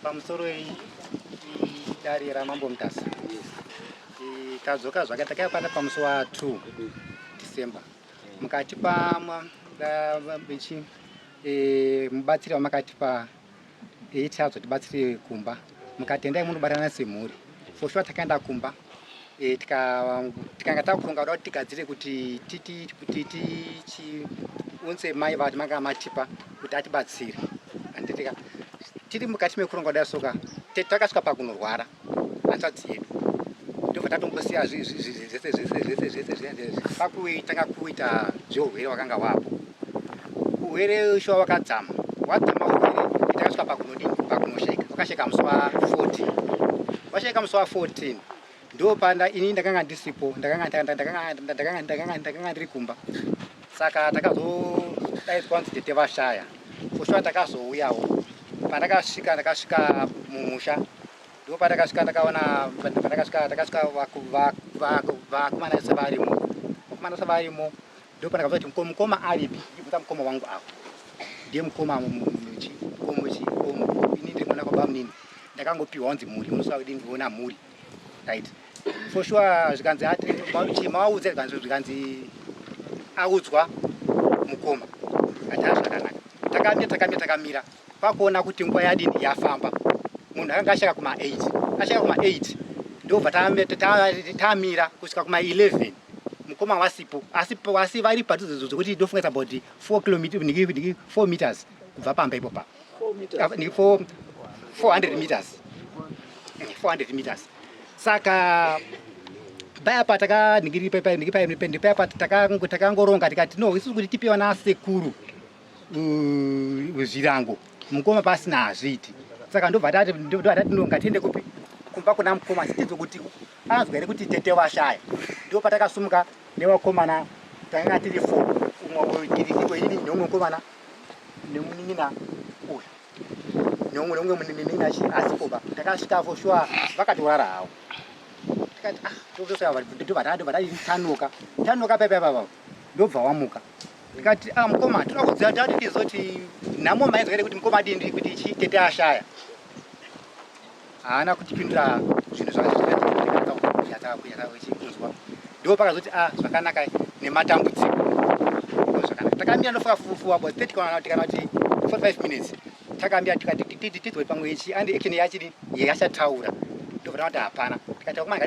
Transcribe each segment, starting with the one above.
pamusoro idare ramambo mutasa tadzoka zvakaita takapanda pamusi wa2 December mukatipa mubatsiri wamakatipa tibatsire kumba mukatendai munobatana semhuri for sure takaenda kumba tikanga takunga kuti tigadzire kuti unse mai vati manga matipa kuti atibatsire anditika tiri mukati mekuronga kudai soka takasvika pakunorwara hanzvadzi yedu ndobva tatombosiya pakutanga kuita zveurwere wakanga wapo urwere shuwa wadzama urwere takasvika pakunosheka wakasheka musi wa14 washeka musi wa14 ndopanda ini ndakanga ndisipo ndakanga ndiri kumba saka takazodaidzwa kunzi tete vashaya kushuwa takazouyawo ndakasvika mumusha ndipo patakasvika ndakaona takasvika vakomana sevarimo ndipo pandakabva kuti mukoma aripi ndibvunza mukoma wangu avo ndiye mukoma ini ndiri mwana kwababa munini ndakangopiwa kunzi mhuri unosvika kudini kuona mhuri right for sure zvikanzi maudze zvikanzi audzwa mukoma zvakanaka takamira pakuona kuti nguva yadini yafamba munhu akanga ashaka kuma8 ndobva tamira kusvika kuma11 mukoma wasipo asi vari padhuze zvokuti ndofungaisa about 4 meters kubva pamba ipopa 400 meters saka payapa takaningiripayapa takangoronga tikati no isusu kuti tipiwa nasekuru zvirango mukoma pasina hazviiti saka ndobva tati ngatende kupi kumba kuna mukoma sitidzo kuti anzwa here kuti tete washaya ndo patakasumuka nevakomana takanga tiri 4 ini nomwe mukomana nemunin'ina uyu nomwe munin'ina asikoba takasvika for sure vakatorara havo tanuka pepepapa ndobva wamuka ndikati mukoma toda kudziva tatizoti nhamo mainzwa here kuti mukoma adini kuti tete ashaya haana kutipindura zvinhu zvaachikunzwa ndo pakazoti zvakanaka nematambudziko zvakanaka takamira ndofunga fuwa about 30 kana kuti 45 minutes takamira tikati tidzwe pamwe ichi andi action yachiri yachataura ndobva kuti hapana tikati kuma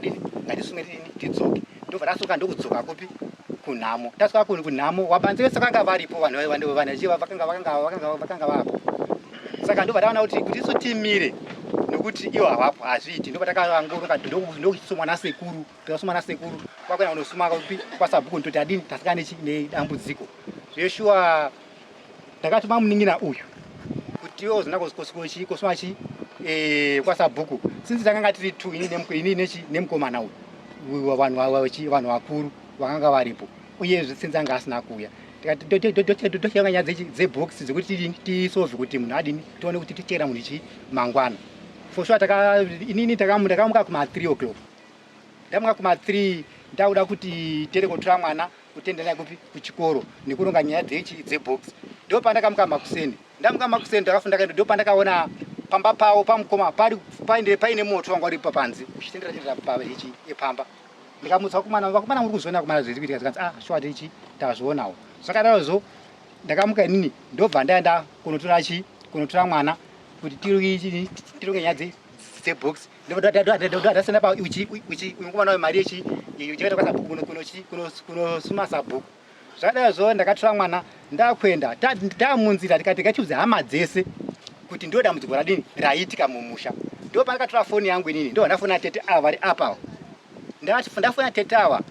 ngatisunge tidzoke ndobva tasoka ndokudzoka kupi kunhamo tasvika kunhamo wabanze vese vakanga varipo vanhu vakanga vapo saka ndobva taona kuti isu timire nokuti iwo havapo hazviiti ndobva takaangoroka ndokusumwa nasekuru takasumwa nasekuru kwakuenda kunosuma kupi kwasabhuku ndoti adini tasika nedambudziko zveshuwa ndakatuma munin'ina uyu kuti iwo zina kusuma chi kwasabhuku sinzi takanga tiri 2 ini nemukomana uyu vanhu vakuru vakanga varipo uyezve sinzi anga asina kuuya tochanga nyaya dzebhokisi dzekuti tisovhe kuti munhu adini tione kuti tichera munhu ichi mangwana for sure inini ndakamuka kuma3 o'clock ndamuka kuma3 ndauda kuti tere kutora mwana kutenda naye kupi kuchikoro nekuronga nyaya dzebhokisi ndo pandakamuka makuseni ndamuka makuseni ndakafunda kaendo ndo pandakaona pamba pawo pamukoma paine moto wanga uripo panze uchitendera paichi epamba ndikamutsa vakomana muri kuzviona kumana zvirikuitika zikanzi shwati ichi tazvionawo zvakadarozo ndakamuka inini ndobva ndaenda kunotora mwana kuti tironge nyaya dzebhokisi ndadasenda pa mukomana wemari ichi chakaita kwasabhuku kunosuma sabhuku zvakadarozo ndakatora mwana ndakwenda tamunzira tikati ngatiudze hama dzese kuti ndo dambudziko radini raitika mumusha ndo pandakatora foni yangu inini ndo ndafona tete ava vari apa ndafona tete ava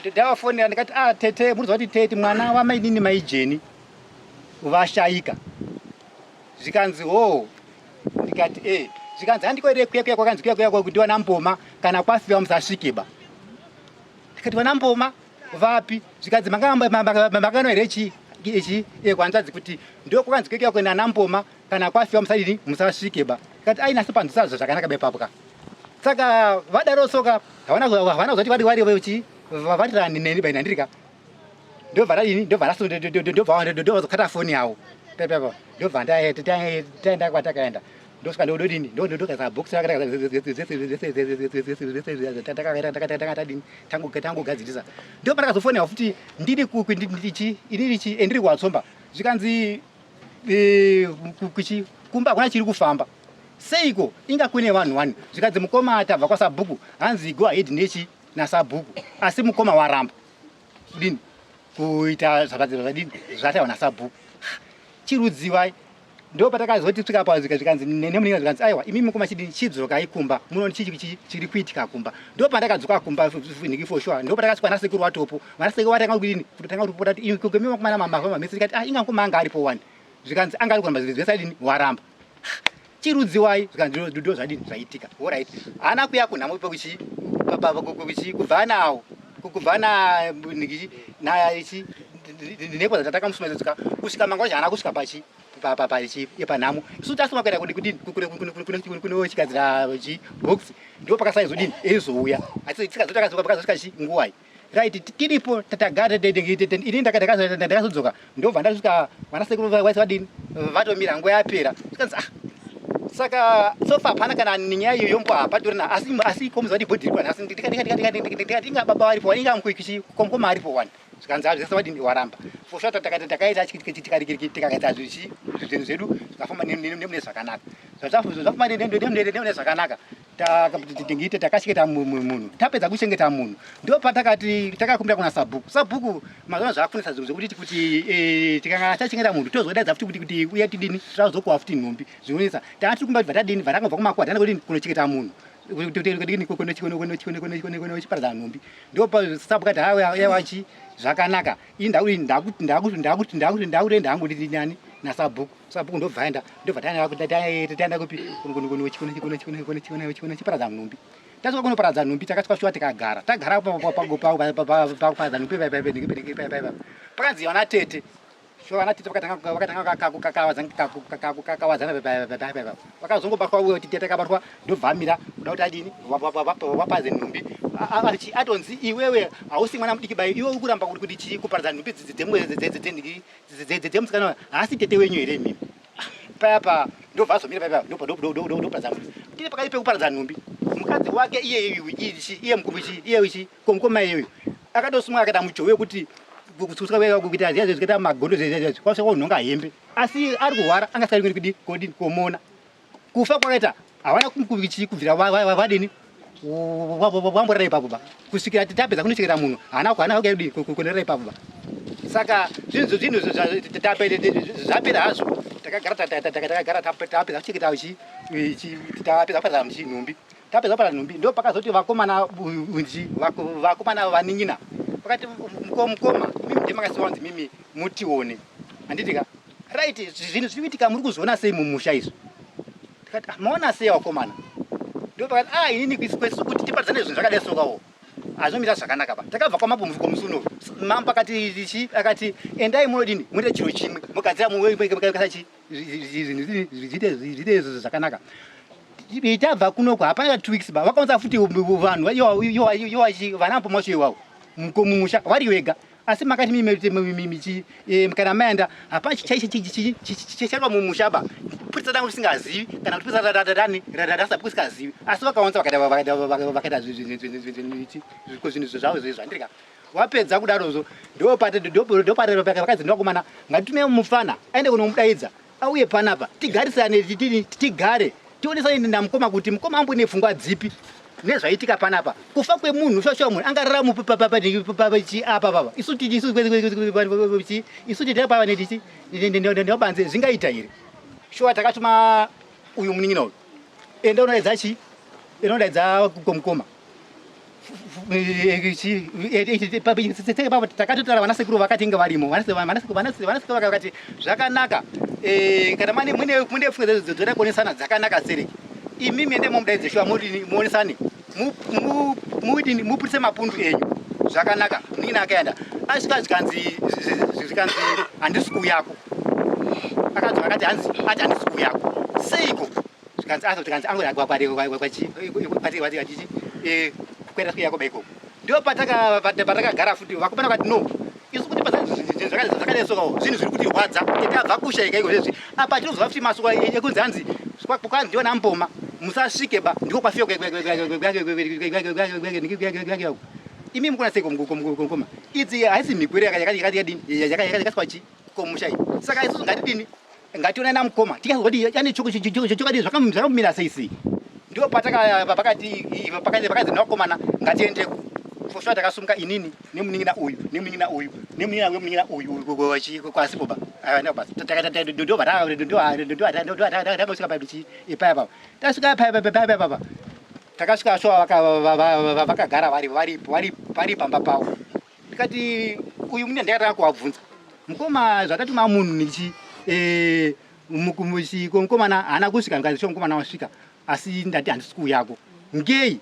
ndavafonera ndikati tete murizwa kuti tete mwana wamainini maijeni vashayika zvikanzi ndikati zvikanzi handikoire kuya kwakanzi kuya kuti vanamboma kana kwasiva musasvikeba ndikati vanamboma vapi zvikanzi makanoere ichi kwanzvadzi kuti ndo kwakanzi kuya kuenda namboma kana kwasiva musadini musasvikeba ndikati ainasi panzisazvo zvakanaka bepapwa saka vadarosoka havana kuzoti varirani neni bainandirika ndobva ndokata foni yavo pepepa ndobva taenda kwatakaenda ndosvika ndododini ndokaisa box tangogadzirisa ndo pandakazofonera futi ndiri ndichi endiri kuwatsomba zvikanzi kumba hakuna chiri kufamba seiko inga kune vanhu wani zvikanzi mukoma atabva kwaSabhuku hanzi go ahead nechi naSabhuku asi mukoma waramba kudini kuita zvakadini zvatawa naSabhuku chirudziwai ndo patakazoti tsvika pa zvikanzi nemunhu zvikanzi aiwa imi mukoma chidini chidzoka ikumba munoona chiri kuitika kumba ndo pandakadzoka kumba niki for sure ndo patakasvika nasekuru watopo vanasekuru vatanga kudini kutotanga kupota kuti imi kugemi mukoma mama mesi kati inga ngoma anga aripo wani zvikanzi anga ari kuramba zvesadini waramba chirudziwai zvikanzi ndo zvadini zvaitika alright hana kuya kunhamo pekuchi kubva nawo kubva niki naichi ndinekwa dzatakamusumedzeka kusvika mangwana hana kusvika pachi panhamo isu tasuma kuenda kudini kunochigadzira box ndo pakasaizodini eizouya asi tikazotakazoka pakazosvika chi nguwai right tiripo tatagara ini ndakazodzoka ndobva ndasvika vanasekuru vaisi vadini vatomira nguva yapera tikanzi saka sofa hapana kana nenyaya iyo yombo hapatorina asi komuzi vati bhodhi ripani asi ndikati inga baba varipo inga mukuikichi komukoma aripo wani zvikanzi zvese vadini waramba foshota takaita tikakaita zvinhu zvedu zvakafamba nemune zvakanaka zvafamba nemune zvakanaka tingiite takachengeta munhu tapedza kuchengeta munhu ndo patakati takakumbira kuna Sabhuku mazona zvaakufunisa zvinhu zvekuti kuti tikanga tachengeta munhu tozodaidza futi kuti uya tidini tirazokuwa futi nhumbi zvinonesa takati tikumba kuti vatadini vatangobva kumakuwa tana kudini kunochengeta munhu kunochiparadza nhumbi ndo Sabhuku ati yawachi zvakanaka ndakuenda hangu ndinani naSabhuku ndobva aenda ndobva taenda kupi chiparadza nhumbi tasvika kunoparadza nhumbi takasvika shuwa tagara pakuparadza nhumbi pakanzi vana tete vakatanga kakawadzana vakazongobatwa takabatwa ndobva amira kuda kuti adini vaparadze nhumbi atonzi iwewe hausi mwana mudiki bai iwe uri kuramba kuti chikuparadza nhumbi dzemusikana haasi tete wenyu here mimi payapa ndobva azomira payapa ndoparadza nhumbi tiri pakati pekuparadza nhumbi mukadzi wake iye mukumichi iye komukoma iyeyo akatosumwa akaita muchowe kuti kuita zviya zvikaita magondo kwasvika kunhonga hembe asi ari kuhwara angasari kudi komona kufa kwakaita havana kubvira vadini wamborera ipapo kusvikira tapedza kunochengeta munhu hana kudini kunorera ipapo saka zvinhu zvapera hazvo takagara tapedza kuchengeta tapedza kuparadza nhumbi tapedza kuparadza nhumbi ndo pakazoti vakomana vanin'ina pakati mukoma mimi ndimakasiwanzi mimi mutione handitika right zvinhu zviri kuitika muri kuzviona sei mumusha izvo tikati maona sei vakomana ndo pakati inini kwesu kuti tipadzane zvinhu zvakadai sokawo hazvomira zvakanaka pa takabva kwamabomvu komusuno mamba akati endai munodini muite chiro chimwe mugadzira mukati zviite zvakanaka tabva kunoko hapana 2 weeks ba vakaunza futi vanhu vanambo macho iwawo mumusha vari wega asi makati kana maenda hapana chicharwa mumusha ba putsa dangu risingazivi kana kuti putsa raSabhuku risingazivi asi vakaunza vakaita zvinhu zvavo zvandirika wapedza kudarozvo ndopavakadzi ndovakomana ngatitume mufana aende kunomudaidza auye panapa tigarisane tigare tionesane namukoma kuti mukoma ambone pfungwa dzipi nezvaitika panapa kufa kwemunhu shosho munhu angararama apa isu titapava nebanze zvingaita here shuwa takatuma uyu munin'ina uyu enda unodaidza komukoma takatotora vanasekuru vakati inga varimo vakati zvakanaka kana mune pfungwa dzoda kuonesana dzakanaka sereki imimi ende momudaidze shuwa muonesane muputse mapundu enyu zvakanaka munin'ina akaenda asvika zvikanzi handisi kuyako akadzi vakati ati handisi kuyako seiko zvikanzi kwenda kuyako baiko ndo patakagara futi vakomana vakati no isu kuti zvakadai sokawo zvinhu zviri kuti rwadza tabva kushaika iko zvezvi apa tinozova futi masuku ekunzi hanzi kwa ndiona mboma musasvike ba ndiko kwafika imi mukuna sei ngoma idzi haisi mikwere yakaswachi komushai saka isusu ngatidini ngationa na mukoma tikazoti yani chokadi zvakamira sei ndio pakati nakomana ngatiende fosva takasumuka inini nemuningina uyu kwasipo ba basi takasvika paduchi ipaya tasvika paya takasvika sho vakagara vari pamba pavo tikati uyu munhu ndakatanga kuwabvunza mukoma zvakatuma munhu nichi mukomana haana kusvika ngati sho mukomana wasvika asi ndati handisi kuuyako ngei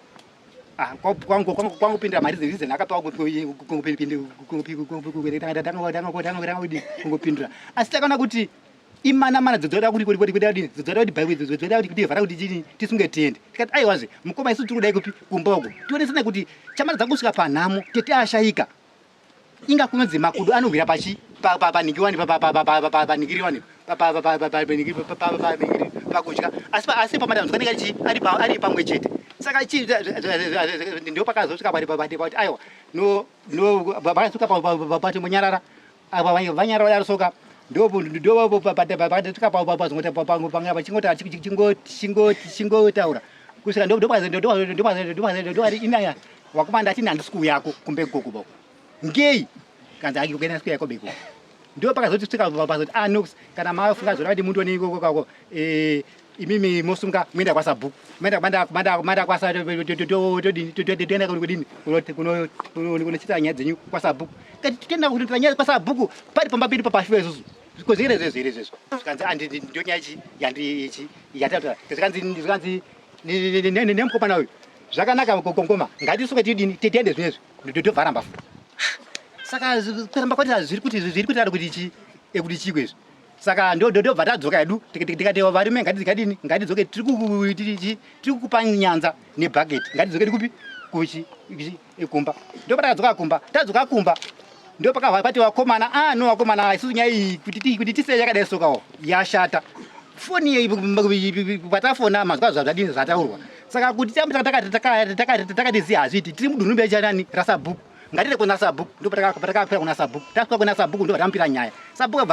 kwangopindira mari reason akapawa kungopindira asi takaona kuti imana dzoda kuti vhara kuti chini tisunge tiende tikati aiwazve mukoma isu tiri kudai kupi kumba uko tionesana kuti chamara dzakusvika panhamo tete ashayika inga kunonzi makudo anogwira pachi panikiriwani panikiriwani pakudya asi pamatambudziko anenge ari pamwe chete saka ndio pakazosvika kuti aiwa vakasvika pati munyarara vanyarara yarosoka ndopachingotaura kusvika ndoari wakomanda achini handisi kuuyako kumbe gokuba ngei kanzi akikuenda sikuyako beko ndio pakazosvika pazoti nox kana mafunga zvoda kuti mundoniko imimi mosunga mwenda kwasabhuku manda kwasatoenda kunochita nyaya dzenyu kwasabhuku kati titoenda kunoita nyaya kwasabhuku pari pamba pedu papashuva isusu zvikozerezvezvo zvikanzi ndio nyaya ichi yataura zvikanzi nemukomana uyu zvakanaka kongoma ngatisunga tidini titiende zvinezvi ndobvara mbafu saka kuramba kwati zviri kuti ari kuti ekuti chikwezvi saka ndobva tadzoka hedu tikati varume ngatidzoke tiri kukupa nyanza nebhageti ngatidzoke tikupi kumba ndo patakadzoka kumba ndo pakati vakomana vakomana isusu nyaya iyi kuti tisei yakadai sokawo yashata foni patafona mazwa zvadini zvataurwa saka kuti takati ziya hazviti tiri mudunhu bechanani rasabhuku ngatite kuna sabhuku ndo patakapera kuna sabhuku tasvika kuna sabhuku ndo vatampira nyaya sabhuku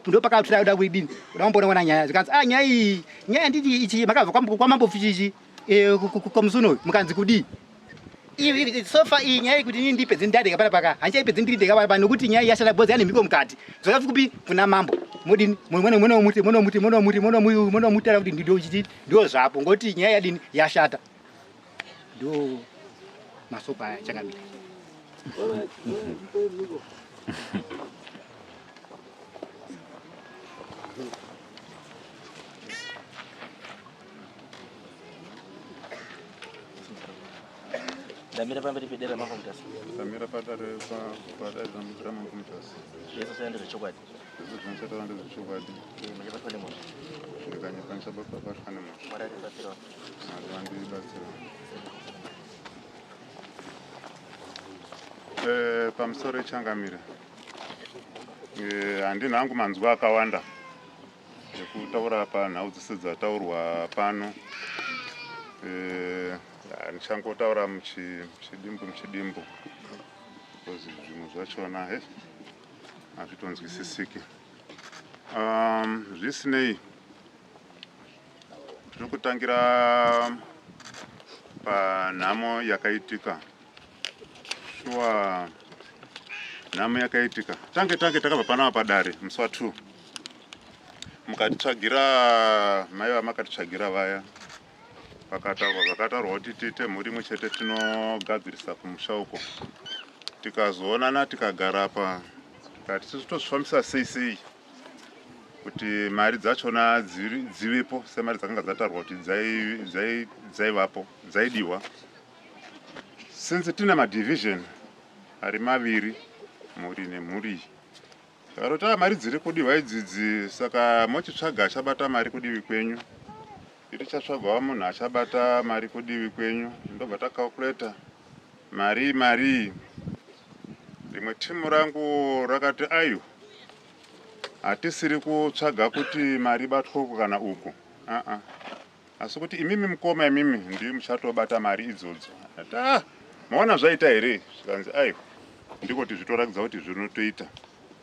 ndo pakatiraida kuidini udamboona nyaya zvikanzi nyaya nditi ichi makabva kwamambopfichichi komusuno uyu mukanzi kudii sofa iyi nyaya kuti ini ndipedze ndadeka panapaka handichaipedze ndirideka panapa nokuti nyaya yashata bhozi yane mhiko mukati zvakafi kupi kuna mambo modini monomuti kuti ndio zvapo ngoti nyaya yadini yashata ndo masopa aya chakamira Damira pamberi pedera makomutasi. Damira padare padare damira makomutasi. Yeso sende zvichokwadi. Yeso zvinosata vande zvichokwadi. Machabatwa nemunhu. Ndikanyekwanisa batwa nemunhu. Mwari akatibatsira. Mwari vandibatsira. Pamusoro Changamire. Handina hangu manzwa akawanda ekutaura panhau dzese dzataurwa pano. Ndichangotaura muchidimbu because zvinhu zvachona hazvitonzwisisiki. Zvisinei tiri kutangira panhamo yakaitika. Shuwa nhamo yakaitika tange takabva panapa padare musi wa2 mukatitsvagira mai vamakatitsvagira vaya vakataurwa kuti tiite mhuri imwe chete tinogadzirisa kumusha uko. Tikazoonana tikagara pa tikati tozvifambisa sei kuti mari dzachona dzivepo semari dzakanga dzataurwa kuti dzaivapo dzaidiwa. Since tine madivision ari maviri mhuri nemhuri takarota mari dziri kudiwa idzidzi saka mochitsvaga achabata mari kudivi kwenyu irichatsvagwawo munhu achabata mari kudivi kwenyu ndobva takalkuleta mari rimwe timu rangu rakati ayo hatisiri kutsvaga kuti mari batwe uku kana uku, asi kuti imimi mukoma imimi ndii muchatobata mari idzodzo. Maona zvaita here? Zvikanzi aiwa ndiko kuti zvitorakidza kuti zvinotoita.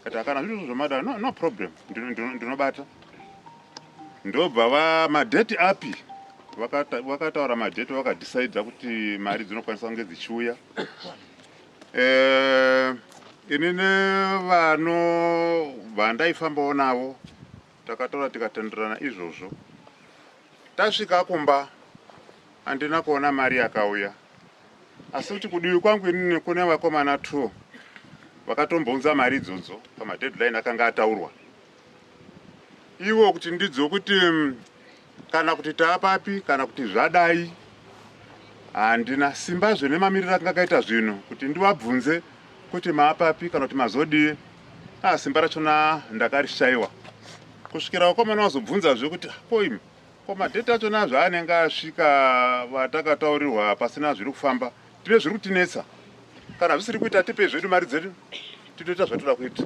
Kati kana zviro zvomada no problem, ndinobata. Ndobva madheti api vakataura madheti vakadecide kuti mari dzinokwanisa kunge dzichiuya. Inini vandaifambawo navo takataura tikatenderana izvozvo. Tasvika kumba handina kuona mari yakauya, asi kuti kudivi kwangu inini kune vakomana 2 vakatombonza mari idzodzo pamadeadline akanga ataurwa. Ivo kuti ndidzo kuti kana kuti taapapi kana kuti zvadai, handina simbazve nemamiriro akanga akaita zvino kuti ndivabvunze kuti maapapi kana kuti mazodii. Simba rachona ndakarishaiwa kusvikira vakomana vazobvunzazve kuti koimi ko madheti achona zvaanenge asvika vatakataurirwa pasina zviri kufamba, tive zviri kutinetsa. Kana zvisiri kuita tipe zvedu mari dzedu titoita zvatoda kuita.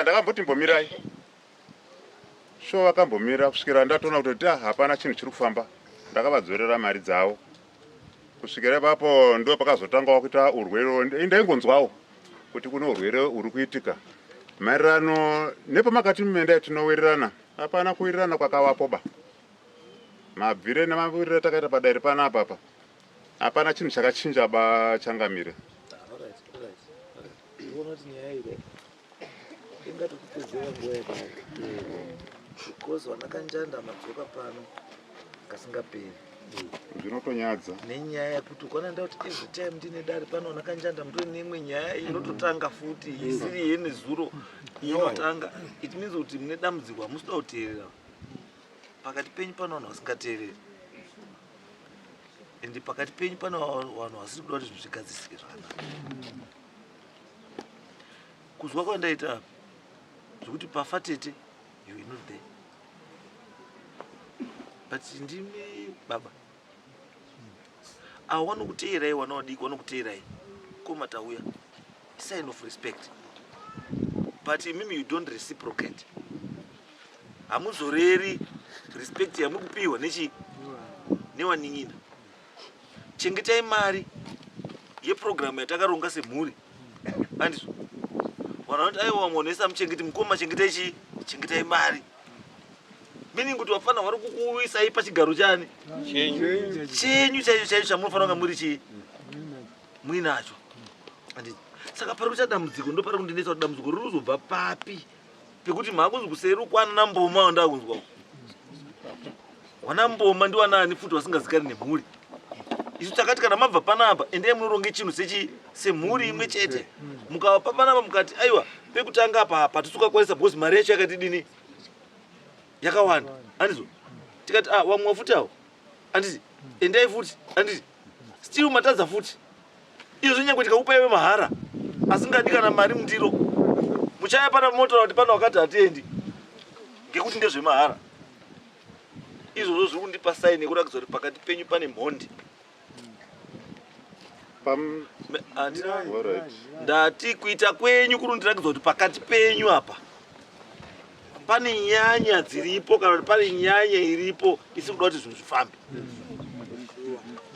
Ndakamboti mbomirai. Sho vakambomira kusvikira ndatoona kuti hapana chinhu chiri kufamba. Ndakavadzorera mari dzavo. Kusvikira ipapo ndo pakazotangawo kuita urwere. Ndaingonzwawo kuti kune urwere uri kuitika maererano nepamakati mumenda tinowirirana. Hapana kuwirirana kwakavapo. Mabvire nemawirire takaita padairi panapa. Hapana chinhu chakachinja changamire. Because wanakanjanda madzoka pano kasingaperi. Zvinotonyadza. Nenyaya yekuti ukaona kuti every time ndine dari pano wanakanjanda mutore neimwe nyaya inototanga futi isiri yene zuro inotanga. It means kuti mune dambudziko hamusida kuteerera. Pakati penyu pano vanhu vasingateereri. Ende pakati penyu pano vanhu vasiri kuda kuti zvigadzisike zvakanaka. Kuzwa kwandaita zvokuti pafa tete you are not there. But ndimi baba. Awano kuteerai wana wadiki wano kuteerai. Koma tauya. Sign of respect. But mimi you don't reciprocate. Hamuzoreri respect yamukupiwa newaning'ina. Chengetai mari yeprogramu yatakaronga semhuri. Andizvo. Vanoti aiwa muonesa muchengeti mukoma chengetai mari. Meaning kuti vafana vari kukuisai pachigaro chani? Chenyu chaicho chamunofanira kunge muri muinacho. Saka pari kuita dambudziko ndo pari kundinetsa kuti dambudziko riri kuzobva papi pekuti maakunzi kuseri kwana namboma wandakunzwa. Wana mboma ndi wanani futi vasingazikani nemhuri. Isu takati kana mabva panapa endei munoronge chinhu semhuri imwe chete. Mukava panapa mukati aiwa pekutanga apa tisingakwanisa because mari yacho yakati dini yakawanda. Andizvo. Tikati wamwe futi awo. Anditi endai futi. Anditi still matadza futi. Izvo nyangwe tikakupa iwe mahara asingadi kana mari mundiro. Muchaya pana moto kuti pana wakati atiendi. Ngekuti ndezve mahara. Izvo zviri kundipa sign yekurakidza kuti pakati penyu pane mhondi. Ndati kuita kwenyu kuri kundirakidza kuti pakati penyu apa pane nyanya dziripo kana kuti pane nyanya iripo isi kuda kuti zvinhu zvifambe.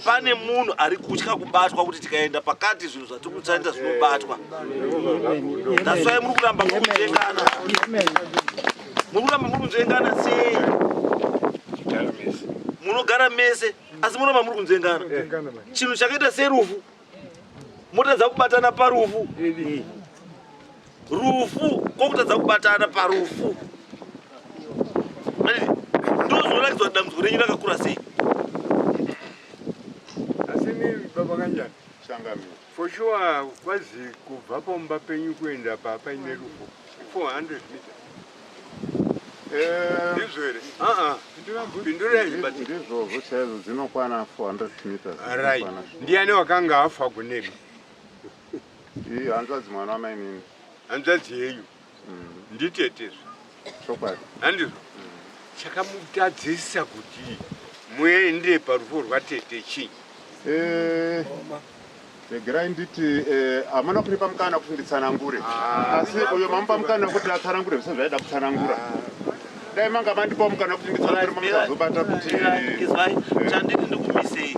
Pane munhu ari kutya kubatwa kuti tikaenda pakati zvinhu zvatiri kutsarita zvinobatwa. Daswai muri kuramba muri kunzvengana. Muri kuramba muri kunzvengana sei? Munogara mese asi munoramba muri kunzvengana. Chinhu chakaita serufu motadza kubatana parufu. Rufu kwokutadza kubatana parufu. Ndozvorakidza kuti dambudziko renyu rakakura sei. Baba kanjani? Changamire. For sure, kwazi kubva pamba penyu kuenda paine rufu 400 meters. Ndizvo here? Pindurai zibati. Ndizvo chaizvo dzinokwana 400 meters. Right. Ndiani wakanga afa kunemi? Hanzvadzi mwana wamainini. Hanzvadzi yenyu. Nditetezvo. Chokwadi. Handizvo. Chakamutadzisa kuti muende parufu rwatete chii. regerai nditi hamuna kunipa mukana kuti nditsanangure asi uyo mamupa mukana kuti atsanangure zvise zvaida kutsanangura dai manga mandipa mukana kuti nditsanangure mamuzazobata kuti izvai chanditi ndikumisei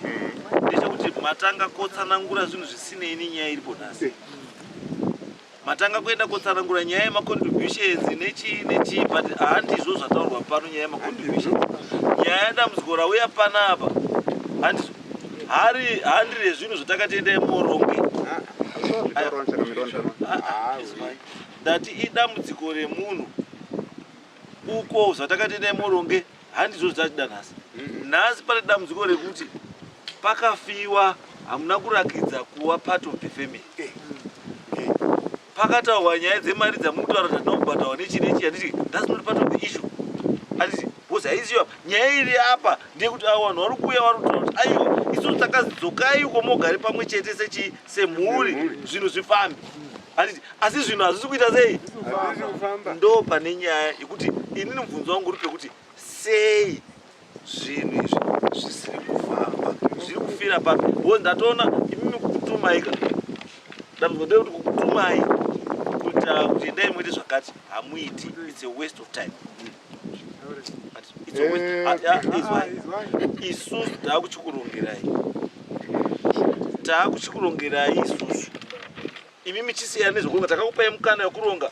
ndechekuti matanga kotsanangura zvinhu zvisinei nenyaya iripo nhasi matanga kuenda kotsanangura nyaya yemacontributions nechi but handizvo zvataurwa pano nyaya yemacontributions nyaya yadambudziko rauya panapa handiri zvinhu zvatakatiendai moronge ndati idambudziko remunhu uko zvatakatiendai moronge handizvo zvichachida nhasi nhasi pane dambudziko rekuti pakafiwa hamuna kurakidza kuva part of the family pakataurwa nyaya dzemari dzamutaura kuti ndinobhadhawa nechinechi handiti that's not part of the issue handiti bhozi haisiwa nyaya iri apa ndeyekuti vanhu vari kuuya vari kutaura kuti aiwa isusu takadzokai uko mogare pamwe chete semhuri zvinhu zvifambe handiti asi zvinhu hazvisi kuita sei ndo pane nyaya yekuti inini mubvunzo wangu uri pekuti sei zvinhu izvi zvisiri kufamba zviri kufira papi bhozi ndatoona imimi kukutumaika dambudziko ndekuti kukutumai kuita kuti endai muite zvakati hamuiti it's a waste of time isusu taakuchikurongerai isusu imimi chisiyana nezvokuronga takakupai mukana wekuronga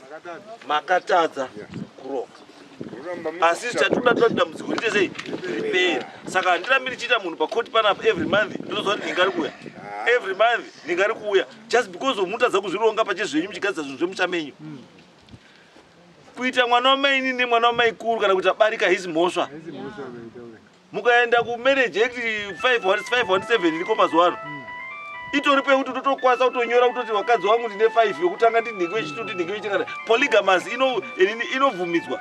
makatadza kuronga asi tichatoda dambudziko rite sei ripera saka handirambi ndichiita munhu pakoti panapa every month ndinoziva kuti ndingari kuuya every month ndingari kuuya just because of mutadza kuzvironga pachezvenyu muchigadzira zvinhu zvemuchamenyu kuita mwana wamaini nemwana wamaikuru kana kuti abarika hizi mhosva mukaenda kumarriage act 517 iriko mazuva ano itori pekuti totokwanisa kutonyora kutoti wakadzi wangu ndine 5 yokutanga ndinhingi wechitoti ndinhingi wechitatu polygamous inobvumidzwa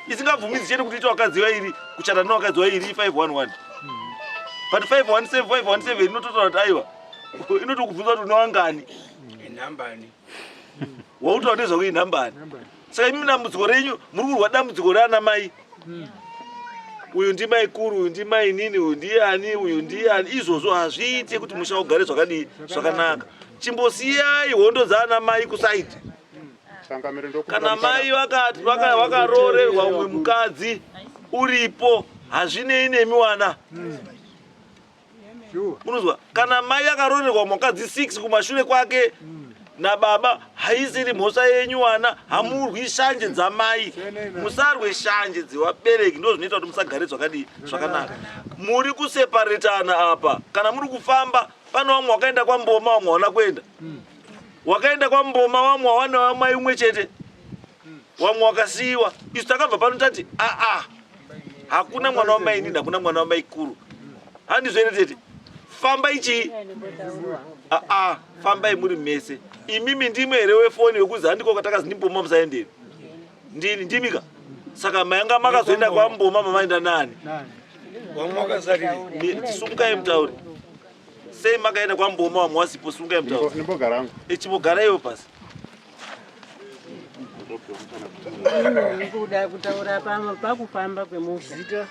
isingabvumidzi chete kuti ita wakadzi wairi kuchata newakadzi wairi 511 but 517 inototaura kuti aiwa inotokubvunza kuti unewangani wautaura nezvako inhambani saka imi dambudziko renyu muri kurwa dambudziko reana mai uyu ndimai kuru uyu ndimai nini uyu ndiani uyu ndiani izvozvo hazviite kuti musha ugare zvakadii zvakanaka chimbosiyai hondo dzaana mai kusaidi kana mai vakati vakarorerwa umwe mukadzi uripo hazvinei nemi wana unozwa kana mai akarorerwa mukadzi 6 kumashure kwake nababa haisiri mhosva yenyu wana hamurwi shanje dzamai musarwe shanje dzevabereki ndo zvinoita kuti musagare zvakadii zvakanaka muri kuseparetana apa kana muri kufamba pane vamwe wakaenda kwamboma vamwe hawana kuenda wakaenda kwamboma vamwe hawana wamai umwe chete vamwe wakasiyiwa isu takabva pano tati hakuna mwana wamainini hakuna mwana wamaikuru handizvene tete famba ichi fambai muri mese imimi ndimwe here wefoni wekuzi handiko takazi ndimboma musaendeni ndini ndimika saka maanga makazoenda kwamboma mamaenda nani sumukai mutauri sei makaenda kwamboma vamwe wasipo sumukai mutauri chimbogaraiwo pasi kuda kutaura pakufamba kwemusha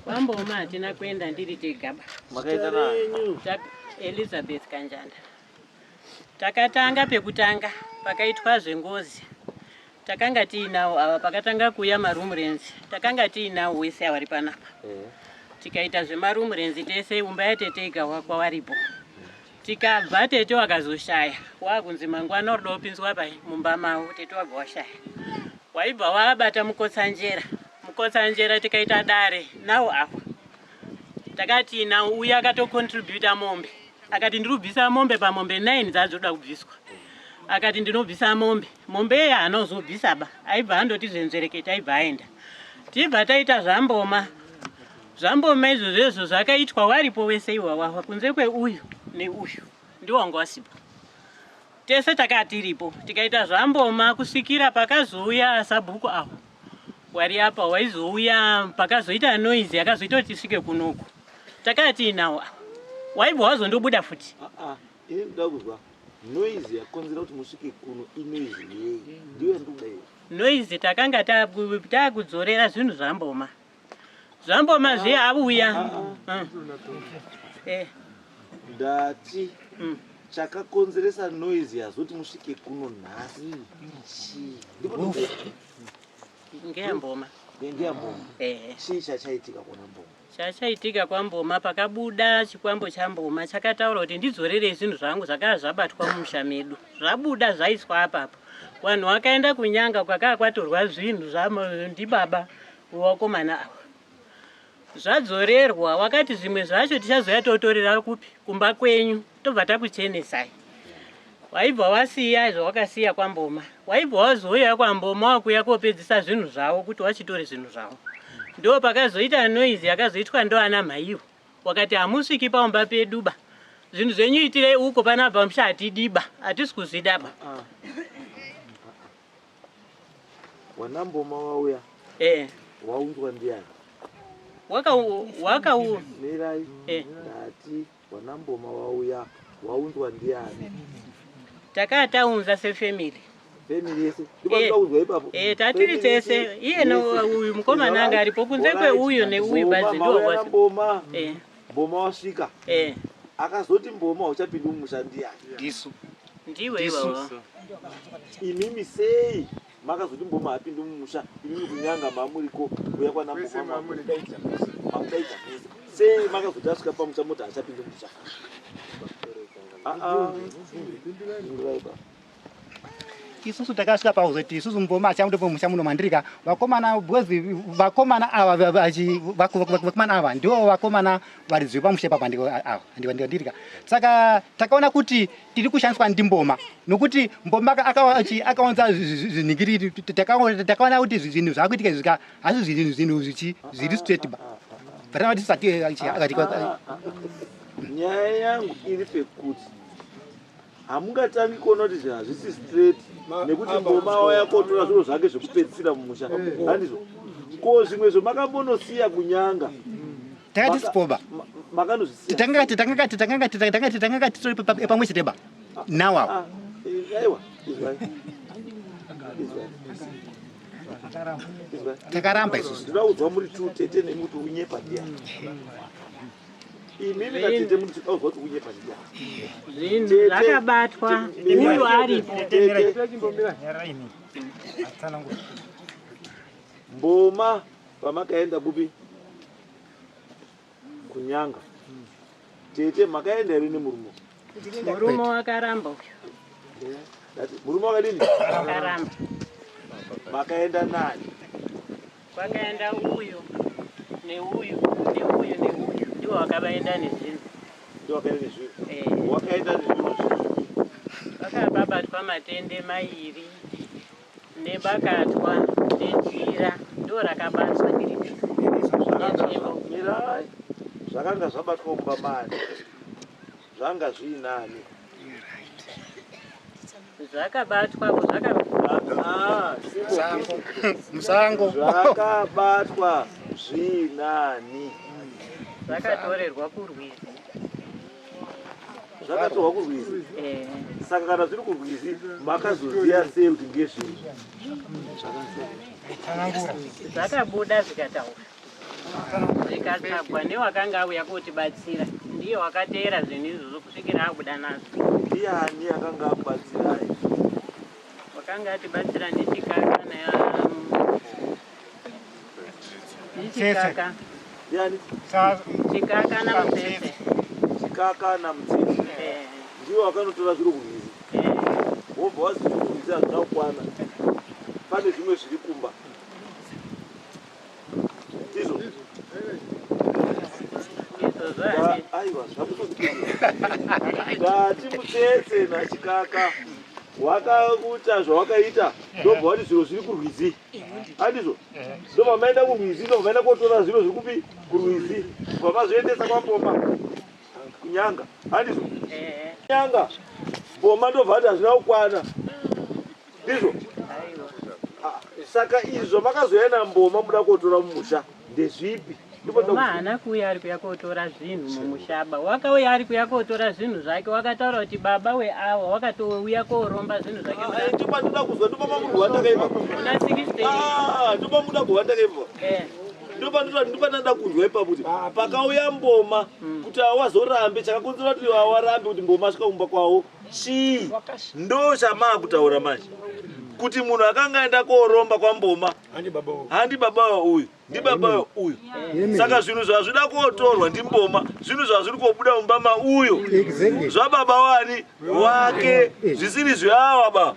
kwamboma hatina kuenda ndiri tegaba makaenda na Elizabeth Kanjanda takatanga pekutanga pakaitwa zvengozi takanga tiinawo ava pakatanga kuuya marumurenzi takanga tiinawo wese avari panapa tikaita zvemarumurenzi tese umba yatete igawa kwawaripo tikabva tete wakazoshaya wakunzi mangwana uroda kupinzwa mumba mavo tete wabva washaya waibva wabata mukotsanjera tikaita dare nawo apa takati nawo uya akatokontributa mombe akati ndirubvisa mombe pamombe 9 dzazoda kubviswa akati ndinobvisa mombe ye haana uzobvisa ba aibva andoti zvenzereketa aibva aenda tibva taita zvamboma izvozvo zvakaitwa waripo wese iwawa kunze kweuyu neuyu ndiwanga wasipo tese takatiripo tikaita zvamboma kusvikira pakazouya sabhuku aho wari apa waizouya pakazoita noise yakazoita kuti tisvike kunoku takati nawo waibva wazondobuda futi ini ndoda kuzwa noise yakonzera kuti musvike kuno inoise yei ndiyo ndikudai noise takanga takudzorera zvinhu zvamboma zviye abuya ndati chakakonzeresa noise yazoti musvike kuno nhasi ngeyamboma ngeyamboma chii chachaitika kuna mboma chachaitika kwamboma pakabuda chikwambo chamboma chakataura kuti ndidzorere zvinhu zvangu zvakanga zvabatwa mumusha medu zvabuda zvaiswa apapo vanhu vakaenda kunyanga kwakanga kwatorwa zvinhu ndibaba wevakomana ava zvadzorerwa wakati zvimwe zvacho tichazoya totorera kupi kumba kwenyu tobva takuchenesai waibva wasiya zvawakasiya kwamboma waibva wazoya kwamboma wakuya kopedzisa zvinhu zvavo kuti wachitore zvinhu zvavo ndo pakazoita noise yakazoitwa ndoana mhaiwo wakati hamusviki paumba peduba zvinhu zvenyu itirei uko panabva musha hatidiba hatisi kuzvidaba wanamboma wauya waunzwa ndiani mirai ndati wanamboma wauya waunzwa ndiani takataunza sefamily yese ndikwaunzwa ipapo tatiri tese iye uyu mukomana anga aripo kunze kweuyu neuyu bazindo mboma mboma wasvika akazoti mboma uchapinda mumusha ndiani ndisu ndiwe iwawa imimi sei makazoti mboma hapindi mumusha imimi kunyanga mamuriko kuya kwanamboma mamudaita mese sei makazoti asvika pamusha moti hachapindi mumusha isusu takasvika pakuzoti isusu mboma achamutopo musha muno mandirika vakomana because vakomana ava vakomana ava ndivo vakomana varizwe pamusha papa ava ndirika saka takaona kuti tiri kushandiswa ndimboma nokuti mboma akaunza zvinhingiriri takaona kuti zvinhu zvakuitika zvika hasi zvinhu zviri straight ba vatava tisati nyaya yangu iri pekuti hamungatangi kuona kuti zvinhu hazvisi straight nekuti mboma wayakotora zviro zvake zvekupedzisira mumusha handizvo ko zvimwe zvomakambonosiya kunyanga takatisipoba makanozvisiya tanga titori pamwe chete nawa aiwa takaramba isusu ndinaudzwa muri tu tete nemuti unyepa ndiani imimi natete muri tikaudzwa kuti unyepa ndiani zvinhu zvakabatwa uyu aripo mboma pamakaenda kupi kunyanga tete makaenda here nemurume murume wakaramba murume wakadini akaramba makaenda nani kwakaenda uyu neuyu neuyu neuyu ndiwo wakavaenda nezvinhu ndiwo wakaenda nezvinhu wakaenda nezvinhu vakababatwa matende mairi nebakatwa nejira ndo rakabatwa mirai zvakanga zvabatwa mumba mani zvanga zviinani zvakabatwa musango zvakabatwa zviinani zvakatorerwa kurwizi zvakatorwa kurwizi saka kana zviri kurwizi makazoziya sei kuti ngezviri zvakabuda zvikataura zvikasabwa newakanga auya kutibatsira ndiye wakateera zvinhu izvozvo kusvikira abuda nazvo ndiani akanga akubatsirai wakanga atibatsira ndichikaka ndichikaka ndiani chikaka namutsetse chikaka namutsetse ndiwo wakanotora zviro kurwizi wobva wazi zviro kurwizi hazvina kukwana pane zvimwe zviri kumba ndizvo aiwa ndati mutsetse nachikaka wakakuta zvawakaita ndobva wati zviro zviri kurwizi handizvo ndobva maenda kurwizi ndobva maenda kotora zviro zviri kupi kurwizi bva mazviendesa kwamboma kunyanga handizvo nyanga mboma ndobva ati hazvina kukwana ndizvo saka izvo makazoenda mboma muda kotora mumusha ndezvipi mboma haana kuuya ari kuya kotora zvinhu mumushaba wakauya ari kuya kotora zvinhu zvake wakataura kuti baba weawa wakatouya koromba zvinhu zvake ndiba ndoda kuzwa ndoba mamunhu wandakaimba una 6 days ndoba muda kuwandakaimba ndopanoda kunzwa ipapo kuti pakauya mboma kuti awazorambe chakakonzera kuti awarambe kuti mboma asvika kumba kwawo chii ndo chamakutaura manje kuti munhu akanga aenda koromba kwamboma handi baba uyu ndi baba uyu saka zvinhu zvazvida kotorwa ndi mboma zvinhu zvazviri kobuda mumbama uyo zvababa wani wake zvisiri zveawa baba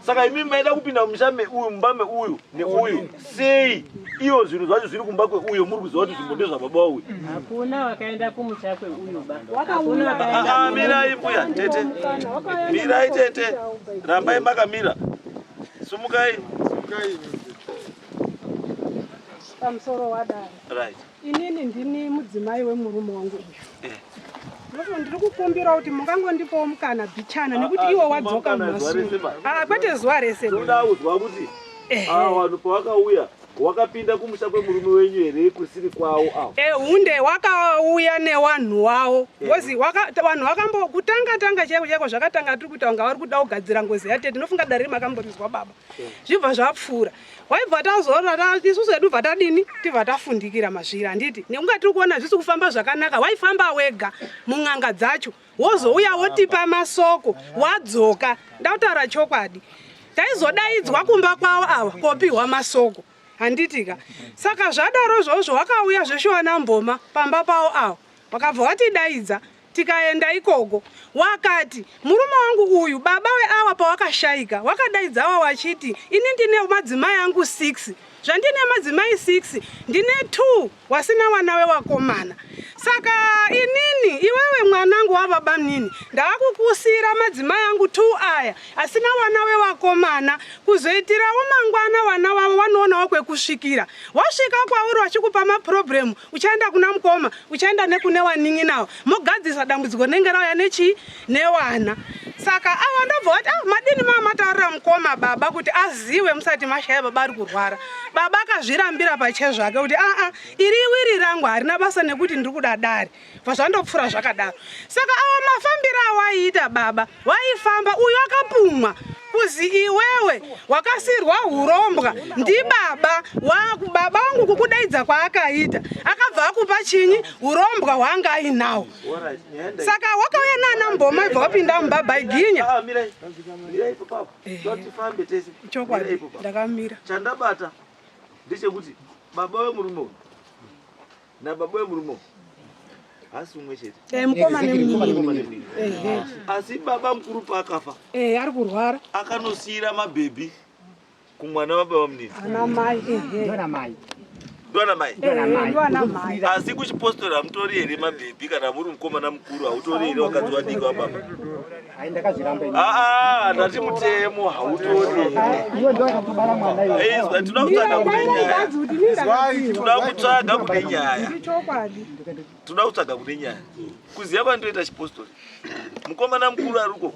saka imi maida kupinda mushame uyu mumbame uyu neuyu sei iyo zvinhu zvacho zviri kumba kweuyo muri kuziva kuti zvimbo ndezvababa uyu hakuna wakaenda kumusha kweuyu baba mirai mbuya tete mirai tete rambai makamira sumukai pamusoro wadaro right inini ndini mudzimai wemurume wangu uyu ndoko ndiri kukumbira kuti mungangondipawo mukana bhichana nekuti iwo wadzoka mumasuro kwete zuva rese ndoda kuzwa kuti vanhu pavakauya wakapinda kumusha kwemurume wenyu here kusiri kwawo awo hunde wakauya newanhu wawo kozi vanhu vakambo kutanga chaiko zvakatanga tiri kuita kunga vari kuda kugadzira ngozi yatete ndinofunga dare makamborizwa baba zvibva zvapfuura waibva tazoona isusu edu bva tadini tibva tafundikira mazviri handiti nekunga tiri kuona zvisi kufamba zvakanaka waifamba wega mun'anga dzacho wozouya wotipa masoko wadzoka ndautaura chokwadi taizodaidzwa kumba kwavo ava kopiwa masoko handitika saka zvadaro zvozvo wakauya zveshiwana mboma pamba pavo avo wakabva watidaidza tikaenda ikoko wakati murume wangu uyu baba weawa pawakashayika wakadaidza ava wachiti ini ndine madzimai angu 6 zvandine madzimai 6 ndine 2 wasina mwana wewakomana saka inini iwewe mwanangu wababa nini ndaakukusira madzimai angu 2 aya asina mwana wewakomana kuzoitirawo mangwana vana vavo vanoonawo kwekusvikira wasvika kwauri wachikupa maproblemu uchaenda kuna mukoma uchaenda nekune waningi nawo mogadzisa dambudziko rinenge rauya nechii newana saka ava ndobva vati madini mamataurira mukoma baba kuti azive musati mashaya baba ari kurwara baba akazvirambira pachezvake kuti iri wiri rangu harina basa nekuti ndiri kuda dare pazvandopfuura zvakadaro saka ava mafambiro awaiita baba waifamba uyu akapumwa kuzi iwewe wakasirwa urombwa ndi baba wangu kukudaidza kwaakaita akabva akupa chinyi urombwa hwanga ainawo saka wakauya nana mboma ibva wapinda mubaba iginya chokwadi ndakamira chandabata ndechekuti baba wemurume nababa wemurume asi umwe chete mukoma nemunini asi baba mukuru paakafa ari kurwara akanosiyira mabhebhi kumwana wababa munini ana mai ndwana mai asi kuchipostori hamutori here mabhebhi kana muri mukomana mukuru hautori here wakadzi wadika wababa ndati mutemo hautori tinoda kutsvaga kune nyaya toda kutsvaga kune nyaya kuziva kwandoita chipostori mukomana mukuru ariko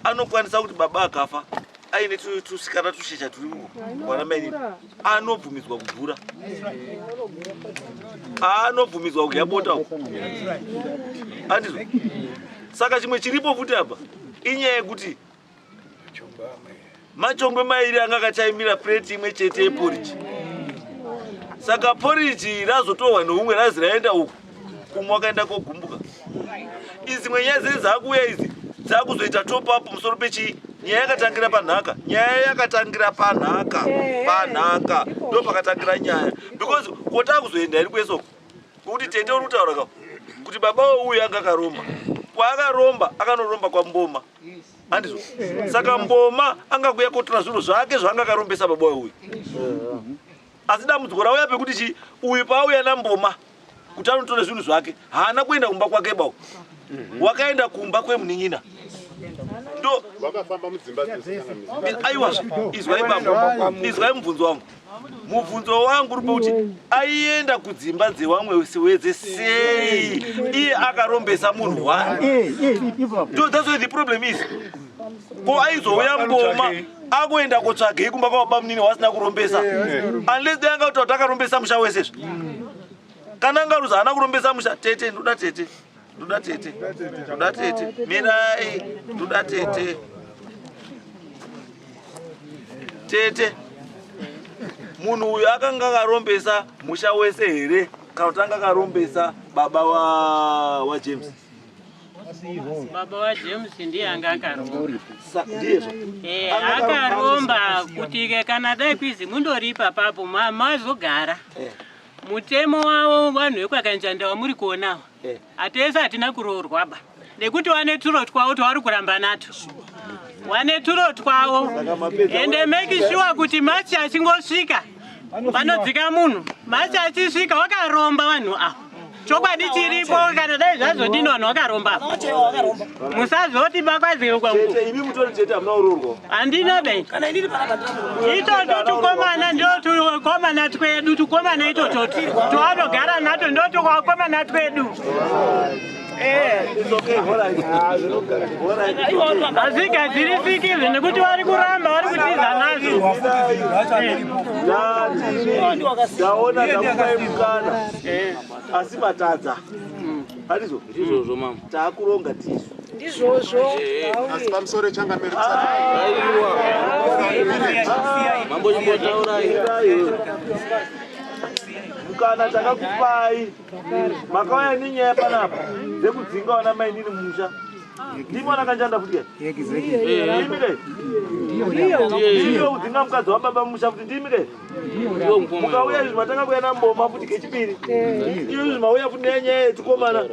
anokwanisa kuti baba akafa aine tusikana tushesha turi mwana maini anobvumidzwa kubvura anobvumidzwa kudya bota andizvo saka chimwe chiripo futi apa inyaya yekuti machongwe mairi anga akachaimira pleti imwe chete yeporiji saka poriji razotorwa neumwe razi raenda uku kumwe wakaenda kogumbuka izimwe nyaya dzine dzaakuuya idzi dzakuzoita top up musoro pechii nyaya yakatangira panhaka ndo pakatangira nyaya because kota kuzoenda iri kwesoko kuti tete uri kutaura ka kuti baba uyu anga akaromba kwaakaromba akanoromba kwamboma handizvo saka mboma angakuya kotora zvinhu zvake zvaanga akarombesa baba uyu asi dambudziko rauya pekuti chi uyu paauya namboma kuti anotora zvinhu zvake haana kuenda kumba kwake bau wakaenda kumba kwemunin'ina ndo vakafamba mudzimba aiwa izwai baba izwai mubvunzo wangu mubvunzo wangu uri pekuti aienda kudzimba dzewamwe wedze sei iye akarombesa munhu wani ndo that's where the problem is ko aizouya mboma akuenda kotsvagei kumba kwababa munini wasina kurombesa unless dai anga kuti akarombesa musha wesezvo kana angaruza haana kurombesa musha tete ndoda tete mirai ndoda tete munhu uyu akanga akarombesa musha wese here kana kuti anga akarombesa baba wa James? Baba wa James ndiye anga akaromba. Ndiyezvo Akaromba kuti kana dai kwizi mundoripa papo mazogara. Mutemo wavo vanhu vekwakanjanda wamuri kuonawo hatese hatina kuroorwa ba nekuti wane turo twavo twavari kuramba nato. Wane turo twavo ende make sure kuti machi achingosvika vanodzika munhu. Machi achisvika wakaromba vanhu ava. Chokwadi chiripo kana dai zvazodini vanhu vakaromba. Musazoti bakwaziwe kwangu. Imi mutori chete hamuna uroorwa. Handina bei. Itoto tukomana ndo tukomana twedu tukomana itoto twanogara nato ndo tukomana twedu. It's okay, Azvigadzirisiki nekuti vari kuramba vari kutiza nazvo. Ndaona ndakupai mukana asi matadza. Handizvo? Ndizvozvo mama. Taakuronga tisu. Ndizvozvo. Asi pamusoro changamiri Mambo nyimbotaurayi. Mukana takakupai makauya nenyaya panapa dzekudzinga wana mainini mumusha. Ndimi wanakanjanda futi ke? Ndimi ke? Ndiyo udzinga mukadzi wababa mumusha futi ndimi ke? Mukauya izvi matakakuya namboma futi kechipiri. Iyo izvi mauya futi nenyaya yetikomana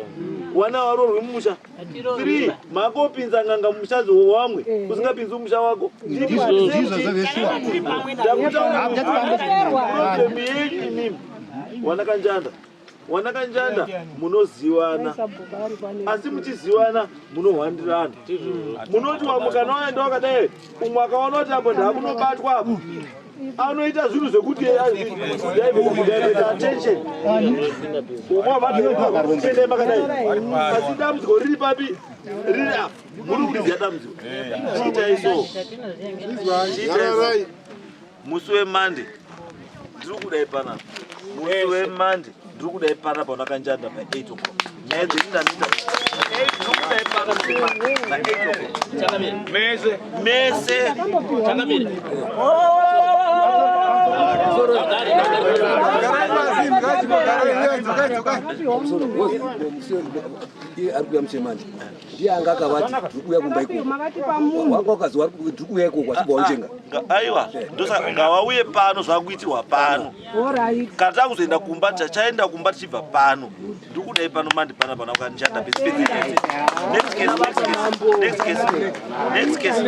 wana warorwe mumusha. 3 makopinza nganga mumushazo wamwe usingapinzi mumusha wako. Ndizvo zvaveshuwa. Problem yenyu imimi wanakanjanda munoziwana asi muchiziwana munohwandirana. Munoti wamukana waenda wakadai umwe akaona kuti apo ndakunobatwa apo anoita zvinhu zvekuti attention umwe wavatoenda makadai asi dambudziko riri papi riri apa muri kurizia dambudziko. Chiitai so musi weMonday ndiri kudai panapa. Musi weMonday ndiri kudai panapa wanakanjanda pa 8 o'clock. Meze ndinamita 8 ndiri kudai panapa pa 8 o'clock. Changamire. Mese. Changamire. Arikuya mchemani ndiye anga akavati ndikuya kumba iko wako akazi wari ndikuya iko kwachibonjenga aiwa ndosa ngawauye pano zvakuitirwa pano kana takuzoenda kumba tachaenda kumba tichibva pano ndikudai pano mandi pana pana ukanjanda next case